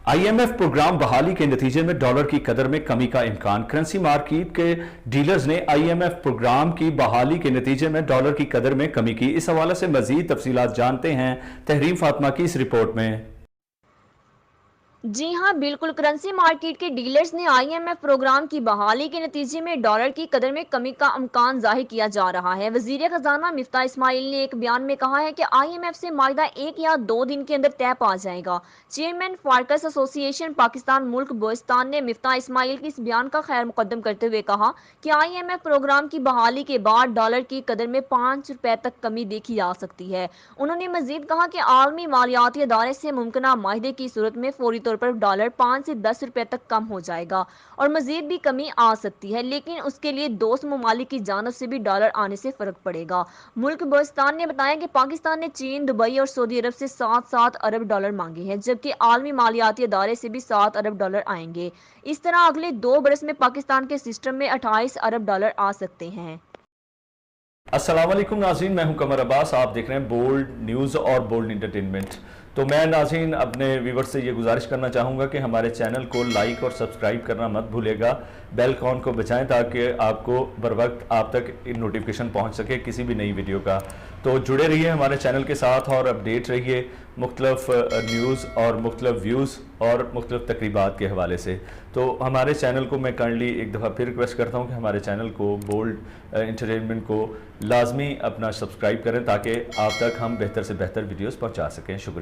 IMF programme बहाली के नतीजे में डॉलर की कदर में कमी का इम्कान। करेंसी मार्केट के डीलर्स ने IMF प्रोग्राम की बहाली के नतीजे में डॉलर की कदर में कमी की। इस हवाले से मजीद तफसीलात जानते हैं तहरीम फातिमा की इस रिपोर्ट में। जी हाँ, बिल्कुल। करेंसी मार्केट के डीलर्स ने IMF प्रोग्राम की बहाली के नतीजे में डॉलर की कदर में कमी का इम्कान जाहिर किया जा रहा है। वजीर खजाना मिफ्ताह इस्माइल ने एक बयान में कहा है कि IMF से मायदा 1 या 2 दिन के अंदर तय पा जाएगा। चेयरमैन फार्कर्स एसोसिएशन पाकिस्तान मुल्क बोस्तान ने मिफ्ताह इस्माइल के इस बयान का खैर मुकदम करते हुए कहा कि IMF प्रोग्राम की बहाली के बाद डॉलर की कदर में 5 रुपए तक कमी देखी जा सकती है। उन्होंने मजीद कहा कि आलमी मालियाती अदारे से मुमकिन माहिदे की सूरत में फौरी तौर पर डॉलर 5 से 10 रुपए तक कम हो जाएगा और मजीद भी कमी आ सकती है, लेकिन उसके लिए दोस्त ममालिक की जानब से भी डॉलर आने से फर्क पड़ेगा। मुल्क बलोचिस्तान ने बताया कि पाकिस्तान ने चीन, दुबई और सऊदी अरब से 7-7 अरब डॉलर मांगे हैं, जबकि आलमी मालियाती अदारे से भी 7 अरब डॉलर आएंगे। इस तरह अगले 2 बरस में पाकिस्तान के सिस्टम में 28 अरब डॉलर आ सकते हैं। अस्सलाम वालेकुम नाज़रीन, मैं हूं कमर अब्बास। आप देख रहे हैं बोल्ड न्यूज़ और बोल्ड इंटरटेनमेंट। तो मैं नाज़रीन अपने व्यूवर्स से ये गुजारिश करना चाहूँगा कि हमारे चैनल को लाइक और सब्सक्राइब करना मत भूलेगा। बेल आइकन को बजाएं ताकि आपको बर वक्त आप तक नोटिफिकेशन पहुँच सके किसी भी नई वीडियो का। तो जुड़े रहिए हमारे चैनल के साथ और अपडेट रहिए मुख्तलिफ न्यूज़ और मुख्तलिफ व्यूज़ और मुख्तलिफ तकरीबात के हवाले से। तो हमारे चैनल को मैं काइंडली एक दफ़ा फिर रिक्वेस्ट करता हूँ कि हमारे चैनल को बोल्ड इंटरटेनमेंट को लाजमी अपना सब्सक्राइब करें ताकि आप तक हम बेहतर से बेहतर वीडियोज़ पहुँचा सकें। शुक्रिया।